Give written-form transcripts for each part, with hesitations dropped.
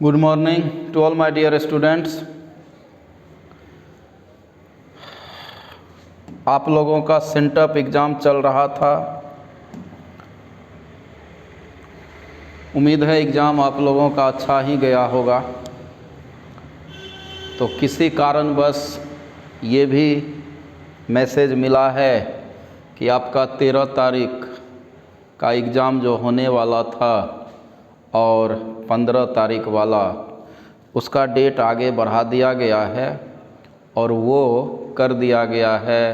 Good morning to all my dear students। आप लोगों का सेंटअप एग्ज़ाम चल रहा था। उम्मीद है एग्ज़ाम आप लोगों का अच्छा ही गया होगा। तो किसी कारणवश ये भी मैसेज मिला है कि आपका 13 तारीख का एग्ज़ाम जो होने वाला था और 15 तारीख वाला, उसका डेट आगे बढ़ा दिया गया है और वो कर दिया गया है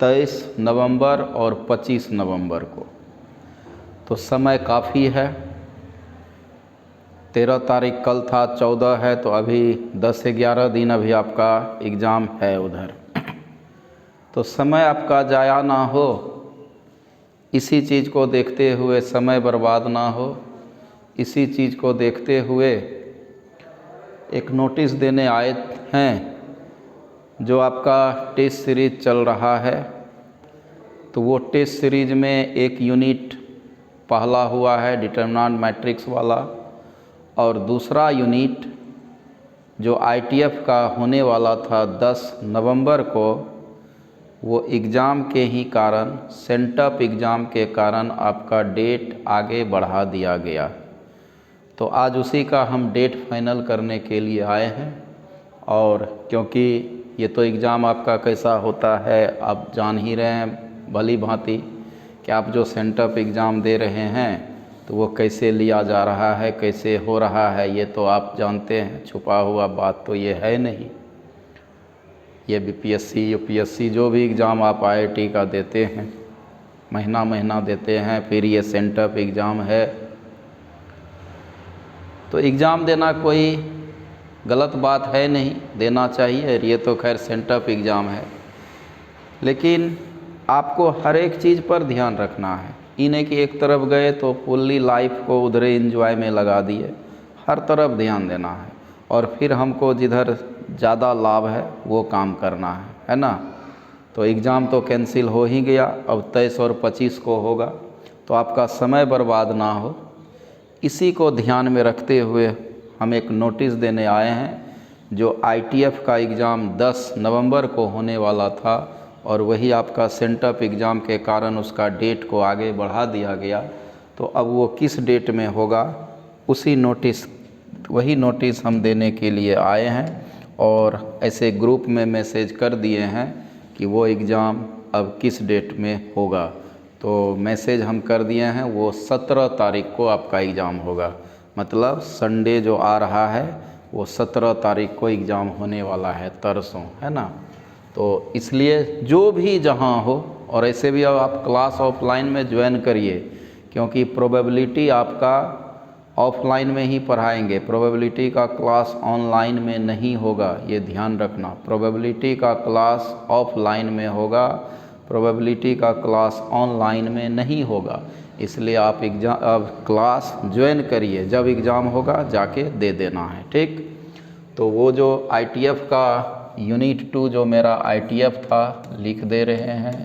23 नवंबर और 25 नवंबर को। तो समय काफ़ी है। 13 तारीख कल था, 14 है, तो अभी 10 से 11 दिन अभी आपका एग्ज़ाम है उधर। तो समय आपका जाया ना हो, इसी चीज़ को देखते हुए समय बर्बाद ना हो, इसी चीज़ को देखते हुए एक नोटिस देने आए हैं। जो आपका टेस्ट सीरीज चल रहा है, तो वो टेस्ट सीरीज में एक यूनिट पहला हुआ है डिटरमिनेंट मैट्रिक्स वाला, और दूसरा यूनिट जो आईटीएफ का होने वाला था 10 नवंबर को, वो एग्ज़ाम के ही कारण, सेंटअप एग्ज़ाम के कारण आपका डेट आगे बढ़ा दिया गया। तो आज उसी का हम डेट फाइनल करने के लिए आए हैं। और क्योंकि ये तो एग्ज़ाम आपका कैसा होता है आप जान ही रहे हैं भली भांति कि आप जो सेंटअप एग्ज़ाम दे रहे हैं तो वो कैसे लिया जा रहा है, कैसे हो रहा है, ये तो आप जानते हैं। छुपा हुआ बात तो ये है नहीं। ये बीपीएससी यूपीएससी जो भी एग्ज़ाम आप आईआईटी का देते हैं, महीना महीना देते हैं, फिर ये सेंटअप एग्ज़ाम है। तो एग्ज़ाम देना कोई गलत बात है नहीं, देना चाहिए। ये तो खैर सेंटअप एग्ज़ाम है, लेकिन आपको हर एक चीज़ पर ध्यान रखना है। इन्हें कि एक तरफ गए तो फुल्ली लाइफ को उधरे एंजॉय में लगा दिए। हर तरफ ध्यान देना है और फिर हमको जिधर ज़्यादा लाभ है वो काम करना है ना। तो एग्ज़ाम तो कैंसिल हो ही गया, अब 23 और 25 को होगा। तो आपका समय बर्बाद ना हो, इसी को ध्यान में रखते हुए हम एक नोटिस देने आए हैं। जो आईटीएफ का एग्ज़ाम 10 नवंबर को होने वाला था और वही आपका सेंटअप एग्ज़ाम के कारण उसका डेट को आगे बढ़ा दिया गया। तो अब वो किस डेट में होगा, वही नोटिस हम देने के लिए आए हैं। और ऐसे ग्रुप में मैसेज कर दिए हैं कि वो एग्ज़ाम अब किस डेट में होगा। तो मैसेज हम कर दिए हैं, वो 17 तारीख को आपका एग्ज़ाम होगा। मतलब संडे जो आ रहा है वो 17 तारीख को एग्ज़ाम होने वाला है, तरसों, है ना। तो इसलिए जो भी जहाँ हो, और ऐसे भी अब आप क्लास ऑफलाइन में ज्वाइन करिए, क्योंकि प्रोबेबिलिटी आपका ऑफलाइन में ही पढ़ाएंगे। प्रोबेबिलिटी का क्लास ऑनलाइन में नहीं होगा, ये ध्यान रखना। प्रोबेबिलिटी का क्लास ऑफलाइन में होगा, प्रोबेबिलिटी का क्लास ऑनलाइन में नहीं होगा। इसलिए आप अब क्लास ज्वाइन करिए, जब एग्ज़ाम होगा जाके दे देना है, ठीक। तो वो जो आईटीएफ का यूनिट 2 जो मेरा आईटीएफ था, लिख दे रहे हैं।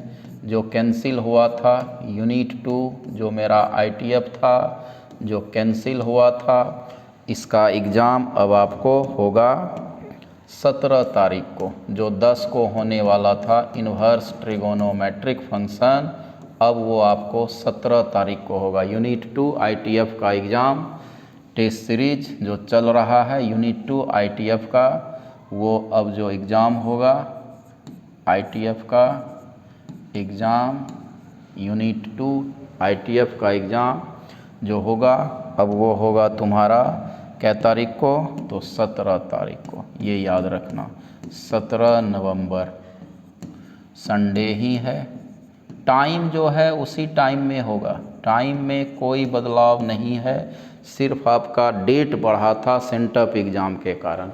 जो कैंसिल हुआ था यूनिट 2 जो मेरा आईटीएफ था, जो कैंसिल हुआ था, इसका एग्ज़ाम अब आपको होगा 17 तारीख को। जो 10 को होने वाला था इन्वर्स ट्रिगोनोमेट्रिक फंक्शन, अब वो आपको 17 तारीख को होगा। यूनिट 2 आईटीएफ का एग्ज़ाम, टेस्ट सीरीज जो चल रहा है यूनिट 2 आईटीएफ का, वो अब जो एग्ज़ाम होगा आईटीएफ का एग्ज़ाम, यूनिट 2 आईटीएफ का एग्ज़ाम जो होगा, अब वो होगा तुम्हारा क्या तारीख को, तो 17 तारीख को। ये याद रखना, 17 नवंबर संडे ही है। टाइम जो है उसी टाइम में होगा, टाइम में कोई बदलाव नहीं है, सिर्फ आपका डेट बढ़ा था सेंटअप एग्ज़ाम के कारण।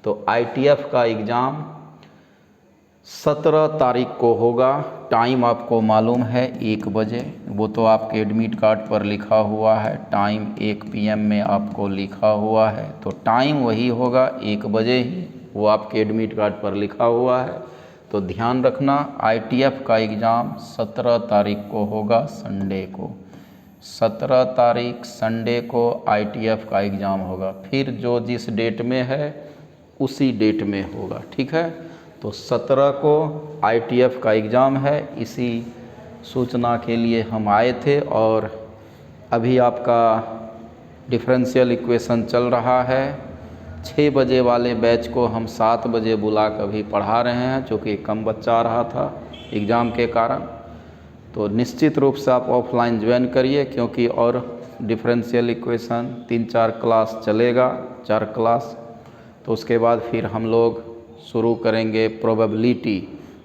तो आईटीएफ का एग्ज़ाम 17 तारीख को होगा। टाइम आपको मालूम है 1 बजे, वो तो आपके एडमिट कार्ड पर लिखा हुआ है। टाइम 1 PM में आपको लिखा हुआ है, तो टाइम वही होगा 1 बजे ही, वो आपके एडमिट कार्ड पर लिखा हुआ है। तो ध्यान रखना, आईटीएफ का एग्ज़ाम 17 तारीख को होगा, संडे को। 17 तारीख संडे को ITF का एग्ज़ाम होगा। फिर जो जिस डेट में है उसी डेट में होगा, ठीक है। तो 17 को ITF का एग्ज़ाम है, इसी सूचना के लिए हम आए थे। और अभी आपका डिफरेंशियल इक्वेशन चल रहा है। 6 बजे वाले बैच को हम 7 बजे बुला कर भी पढ़ा रहे हैं, चूँकि कम बच्चा आ रहा था एग्ज़ाम के कारण। तो निश्चित रूप से आप ऑफलाइन ज्वाइन करिए, क्योंकि और डिफरेंशियल इक्वेशन 3-4 क्लास चलेगा, 4 क्लास। तो उसके बाद फिर हम लोग शुरू करेंगे प्रोबेबिलिटी।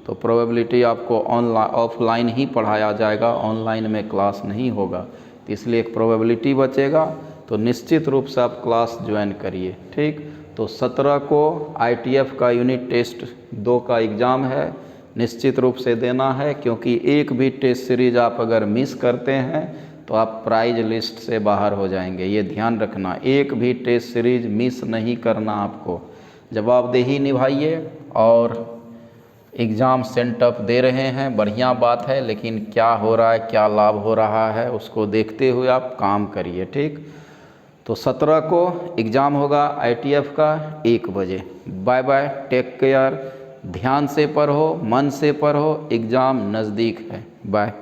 तो प्रोबेबिलिटी आपको ऑफलाइन ही पढ़ाया जाएगा, ऑनलाइन में क्लास नहीं होगा। तो इसलिए एक प्रोबेबिलिटी बचेगा। तो निश्चित रूप से आप क्लास ज्वाइन करिए, ठीक। तो 17 को ITF का यूनिट टेस्ट 2 का एग्ज़ाम है, निश्चित रूप से देना है। क्योंकि एक भी टेस्ट सीरीज़ आप अगर मिस करते हैं तो आप प्राइज लिस्ट से बाहर हो जाएंगे, ये ध्यान रखना। एक भी टेस्ट सीरीज़ मिस नहीं करना आपको। जवाबदेही निभाइए और एग्ज़ाम सेंटअप दे रहे हैं, बढ़िया बात है। लेकिन क्या हो रहा है, क्या लाभ हो रहा है, उसको देखते हुए आप काम करिए, ठीक। तो 17 को एग्ज़ाम होगा ITF का 1 बजे। Bye bye, take care. ध्यान से पढ़ो, मन से पढ़ो, एग्ज़ाम नज़दीक है। बाय।